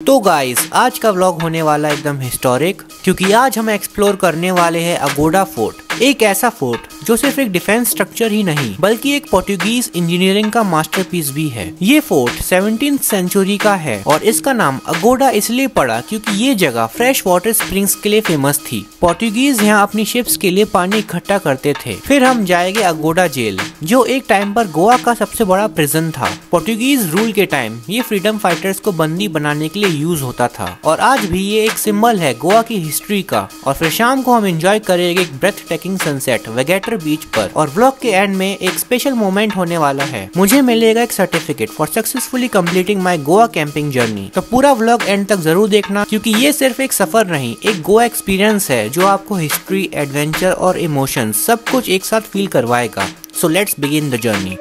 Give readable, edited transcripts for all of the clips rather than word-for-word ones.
तो गाइस आज का व्लॉग होने वाला एकदम हिस्टोरिक, क्योंकि आज हम एक्सप्लोर करने वाले हैं अगोड़ा फोर्ट। एक ऐसा फोर्ट जो सिर्फ एक डिफेंस स्ट्रक्चर ही नहीं बल्कि एक पोर्टुगीज इंजीनियरिंग का मास्टरपीस भी है। ये फोर्ट 17th सेंचुरी का है और इसका नाम अगोड़ा इसलिए पड़ा क्योंकि ये जगह फ्रेश वाटर स्प्रिंग्स के लिए फेमस थी। पोर्टुगीज यहाँ अपनी शिप्स के लिए पानी इकट्ठा करते थे। फिर हम जाएंगे अगोड़ा जेल, जो एक टाइम पर गोवा का सबसे बड़ा प्रिजन था। पोर्टुगीज रूल के टाइम ये फ्रीडम फाइटर्स को बंदी बनाने के लिए यूज होता था और आज भी ये एक सिंबल है गोवा की हिस्ट्री का। और फिर शाम को हम एंजॉय करेंगे एक ब्रेथ टेकिंग सनसेट वेगेटर बीच पर। और व्लॉग के एंड में एक स्पेशल मोमेंट होने वाला है, मुझे मिलेगा एक certificate for successfully completing my Goa camping journey. तो पूरा व्लॉग एंड तक जरूर देखना, क्योंकि ये सिर्फ एक सफर नहीं, एक गोवा एक्सपीरियंस है जो आपको हिस्ट्री, एडवेंचर और इमोशन सब कुछ एक साथ फील करवाएगा। So let's begin the journey.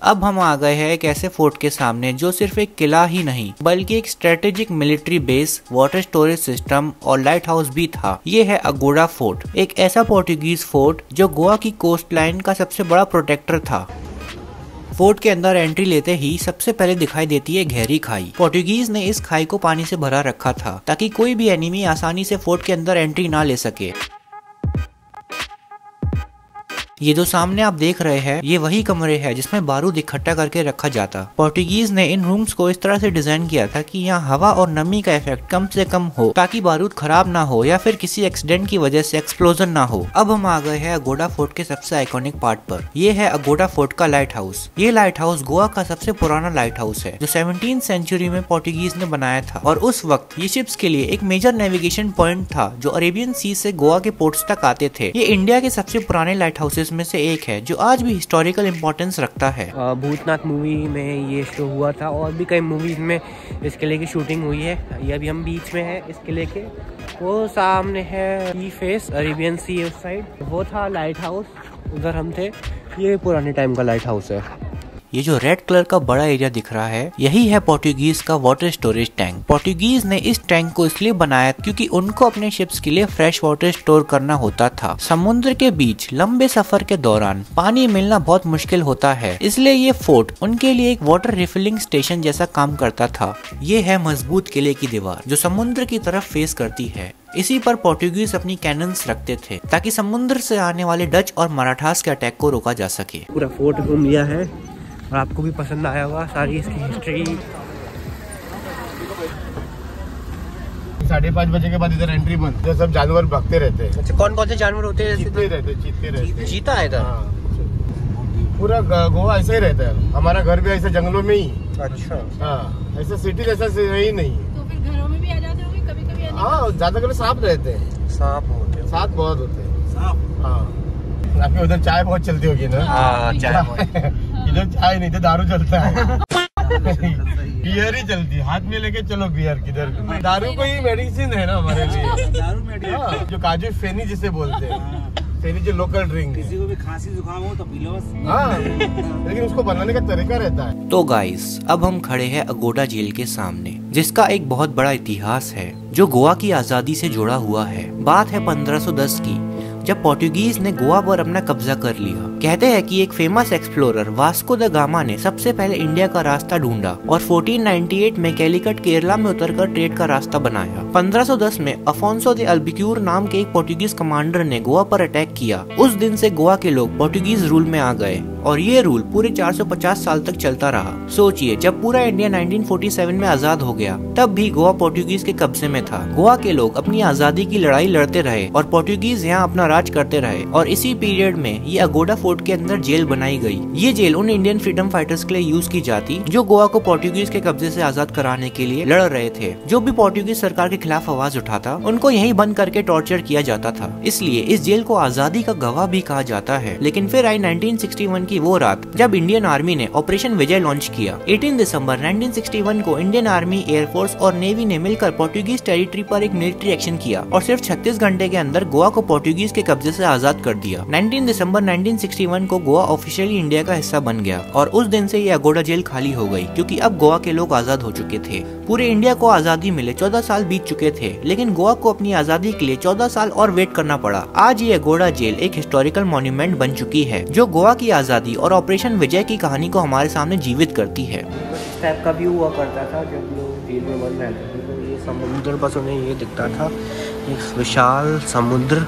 अब हम आ गए हैं एक ऐसे फोर्ट के सामने जो सिर्फ एक किला ही नहीं बल्कि एक strategic military base, water storage system और लाइट हाउस भी था। ये है अगोड़ा फोर्ट, एक ऐसा पोर्टुगीज फोर्ट जो गोवा की कोस्ट लाइन का सबसे बड़ा प्रोटेक्टर था। फोर्ट के अंदर एंट्री लेते ही सबसे पहले दिखाई देती है गहरी खाई। पोर्टुगीज ने इस खाई को पानी से भरा रखा था ताकि कोई भी एनिमी आसानी से फोर्ट के अंदर एंट्री ना ले सके। ये जो सामने आप देख रहे हैं ये वही कमरे हैं जिसमें बारूद इकट्ठा करके रखा जाता। पोर्टुगीज ने इन रूम्स को इस तरह से डिजाइन किया था कि यहाँ हवा और नमी का इफेक्ट कम से कम हो ताकि बारूद खराब ना हो या फिर किसी एक्सीडेंट की वजह से एक्सप्लोजन ना हो। अब हम आ गए हैं अगोड़ा फोर्ट के सबसे आइकॉनिक पार्ट पर। ये है अगोड़ा फोर्ट का लाइट हाउस। ये लाइट हाउस गोवा का सबसे पुराना लाइट हाउस है जो 17th सेंचुरी में पोर्टुगीज ने बनाया था और उस वक्त ये शिप्स के लिए एक मेजर नेविगेशन पॉइंट था जो अरेबियन सी से गोवा के पोर्ट्स तक आते थे। ये इंडिया के सबसे पुराने लाइट हाउसेस में से एक है जो आज भी हिस्टोरिकल इंपॉर्टेंस रखता है। भूतनाथ मूवी में ये शो हुआ था और भी कई मूवीज में इस किले की शूटिंग हुई है। ये अभी हम बीच में है इस किले के, वो सामने है सी फेस, अरेबियन सी उस साइड, वो था लाइट हाउस, उधर हम थे। ये पुराने टाइम का लाइट हाउस है। ये जो रेड कलर का बड़ा एरिया दिख रहा है यही है पोर्टुगीज का वाटर स्टोरेज टैंक। पोर्टुगीज ने इस टैंक को इसलिए बनाया क्योंकि उनको अपने शिप्स के लिए फ्रेश वाटर स्टोर करना होता था। समुद्र के बीच लंबे सफर के दौरान पानी मिलना बहुत मुश्किल होता है, इसलिए ये फोर्ट उनके लिए एक वाटर रिफिलिंग स्टेशन जैसा काम करता था। ये है मजबूत किले की दीवार जो समुद्र की तरफ फेस करती है। इसी पर पोर्टुगीज अपनी कैनन्स रखते थे ताकि समुद्र से आने वाले डच और मराठास के अटैक को रोका जा सके। पूरा फोर्ट घूम लिया है और आपको भी पसंद आया होगा सारी इसकी हिस्ट्री। 5:30 बजे के बाद इधर एंट्री बंद, जो सब जानवर भागते रहते हैं। अच्छा, कौन कौन से जानवर होते हैं? चीते रहते। चीता है इधर? पूरा गोवा ऐसे ही रहता है। हमारा घर भी ऐसे जंगलों में ही। अच्छा। हाँ, ऐसा सिटी जैसा ही नहीं। तो फिर घरों में भी आ जाते होंगे कभी-कभी? हाँ, ज्यादा कर सांप रहते हैं। सांप बहुत होते हैं। हाँ, आपके उधर चाय बहुत चलती होगी ना? हाँ, चाय इधर चाय नहीं तो दारू चलता है। बियर ही चलती है, हाथ में लेके चलो बियर। किधर दारू कोई मेडिसिन है ना हमारे लिए। दारू मेडिसिन जो काजू फेनी जिसे बोलते हैं, फेनी जो लोकल ड्रिंक है। किसी को भी खांसी जुकाम हो तो पी लो बस। हाँ, लेकिन उसको बनाने का तरीका रहता है। तो गाइस अब हम खड़े हैं अगोड़ा जेल के सामने, जिसका एक बहुत बड़ा इतिहास है जो गोवा की आजादी से जुड़ा हुआ है। बात है 1510 की, जब पोर्टुगीज ने गोवा पर अपना कब्जा कर लिया। कहते हैं कि एक famous explorer Vasco the gamma ने सबसे पहले इंडिया का रास्ता ढूंढा और 1498 में कैलिकट केरला में उतरकर ट्रेड का रास्ता बनाया। 1510 में अफोंसो दे अल्बिक्यूर नाम के एक पोर्टुगीज कमांडर ने गोवा पर अटैक किया। उस दिन से गोवा के लोग पोर्टुगीज रूल में आ गए और ये रूल पूरे 450 साल तक चलता रहा। सोचिए, जब पूरा इंडिया 1947 में आजाद हो गया तब भी गोवा पोर्टुगीज के कब्जे में था। गोवा के लोग अपनी आजादी की लड़ाई लड़ते रहे और पोर्टुगीज यहाँ अपना राज करते रहे। और इसी पीरियड में ये अगोड़ा फोर्ट के अंदर जेल बनाई गई। ये जेल उन इंडियन फ्रीडम फाइटर्स के लिए यूज की जाती जो गोवा को पोर्टुगीज के कब्जे से आजाद कराने के लिए लड़ रहे थे। जो भी पोर्टुगीज सरकार के खिलाफ आवाज उठाता उनको यहीं बंद करके टॉर्चर किया जाता था। इसलिए इस जेल को आजादी का गवाह भी कहा जाता है। लेकिन फिर आई 1961 की वो रात जब इंडियन आर्मी ने ऑपरेशन विजय लॉन्च किया। 18 दिसंबर 1961 को इंडियन आर्मी, एयरफोर्स और नेवी ने मिलकर पोर्टुगीज टेरिटरी पर एक मिलिट्री एक्शन किया और सिर्फ 36 घंटे के अंदर गोवा को पोर्टुगीज के कब्जे से आजाद कर दिया। 19 दिसंबर 1961 को गोवा ऑफिशियली इंडिया का हिस्सा बन गया और उस दिन से ये अगोड़ा जेल खाली हो गई क्योंकि अब गोवा के लोग आजाद हो चुके थे। पूरे इंडिया को आजादी मिले 14 साल बीत चुके थे, लेकिन गोवा को अपनी आजादी के लिए 14 साल और वेट करना पड़ा। आज ये अगोड़ा जेल एक हिस्टोरिकल मॉन्यूमेंट बन चुकी है जो गोवा की आजादी आज़ादी और ऑपरेशन विजय की कहानी को हमारे सामने जीवित करती है। इस टाइप का व्यू हुआ करता था जब लोग जेल में बंद रहते थे, तो ये समुद्र बस उन्हें ये दिखता था, एक विशाल समुद्र।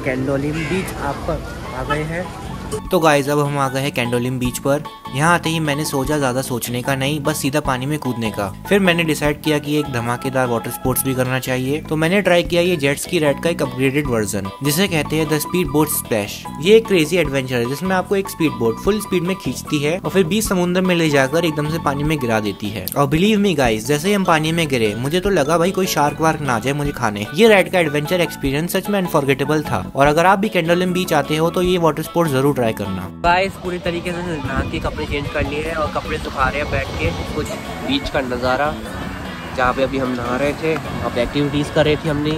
कैंडोलिम बीच आप आ गए हैं। तो गाइस अब हम आ गए हैं कैंडोलिम बीच पर। यहाँ आते ही मैंने सोचा ज़्यादा सोचने का नहीं, बस सीधा पानी में कूदने का। फिर मैंने डिसाइड किया कि एक धमाकेदार वाटर स्पोर्ट्स भी करना चाहिए, तो मैंने ट्राई किया ये जेट स्की राइड का एक अपग्रेडेड वर्जन, जिसे कहते हैं द स्पीड बोट स्प्लैश। ये एक क्रेजी एडवेंचर है जिसमें आपको एक स्पीड बोट फुल स्पीड में खींचती है और फिर बीच समुद्र में ले जाकर एकदम से पानी में गिरा देती है। और बिलीव मी गाइस, जैसे ही हम पानी में गिरे मुझे तो लगा भाई कोई शार्क वार्क ना जाए मुझे खाने। ये राइड का एडवेंचर एक्सपीरियंस सच में अनफॉरगेटेबल था, और अगर आप भी कैंडोलिम बीच आते हो तो ये वाटर स्पोर्ट्स जरूर ट्राई करना। गाइस पूरी तरीके से नहा के कपड़े चेंज कर लिए हैं और कपड़े सुखा रहे हैं बैठ के। कुछ बीच का नज़ारा जहाँ पे अभी हम नहा रहे थे, अब एक्टिविटीज़ कर रहे थे हमने।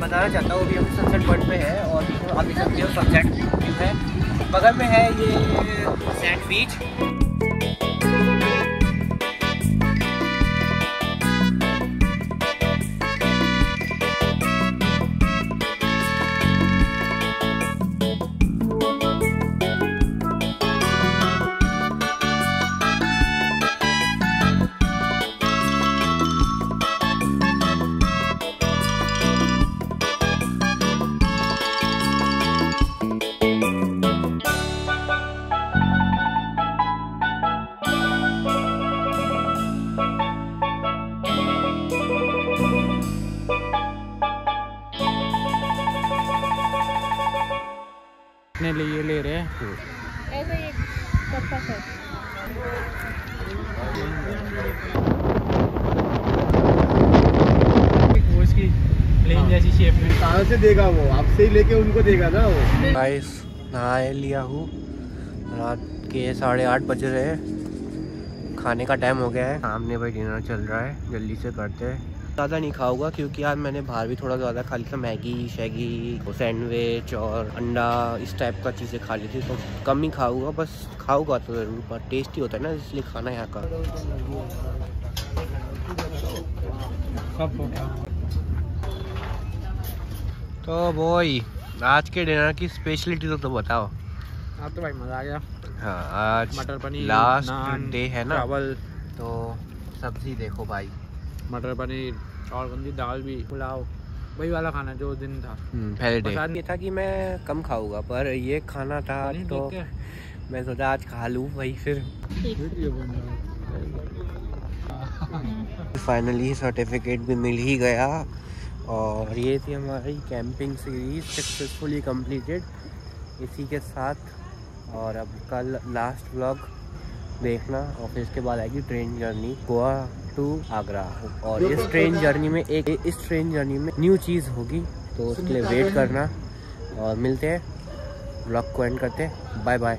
बताना चाहता हूँ अभी हम सनसेट पॉइंट पे है और आप देख सकते हो सनसेट व्यू है। बगल में है ये सैंड बीच। अपने लिए ले रहे हैं ऐसा ही पर्पस है। वो इसकी प्लेन जैसी शेप में। कहाँ से देगा वो? आपसे ही लेके उनको देगा ना वो। गाइस नहा लिया हूँ, रात के 8:30 बज रहे हैं, खाने का टाइम हो गया है। सामने भाई डिनर चल रहा है, जल्दी से करते हैं। ज़्यादा नहीं खाऊंगा क्योंकि आज मैंने बाहर भी थोड़ा ज़्यादा खा लिया था, मैगी शैगी सैंडविच और अंडा इस टाइप का चीज़ें खा ली थी, तो कम ही खाऊंगा। बस खाऊंगा तो ज़रूर, पर टेस्टी होता है ना, इसलिए खाना यहाँ का। तो बॉय आज के डिनर की स्पेशलिटी तो बताओ। आप तो भाई मज़ा आ गया। हाँ आज मटर पनीर, लास्ट डे है ना, चावल, तो सब्जी देखो भाई, मटर पनीर और गंदी दाल भी, पुलाव, वही वाला खाना जो दिन था पहले डे। ये था कि मैं कम खाऊंगा, पर ये खाना था तो मैं सोचा आज खा लूँ वही। फिर फाइनली सर्टिफिकेट भी मिल ही गया, और ये थी हमारी कैंपिंग सीरीज सक्सेसफुली कंप्लीटेड इसी के साथ। और अब कल लास्ट व्लॉग देखना, और फिर इसके बाद आएगी train journey Goa to Agra. और इस ट्रेन जर्नी में न्यू चीज़ होगी, तो उसके लिए वेट करना। और मिलते हैं, व्लॉग को एंड करते हैं। Bye bye.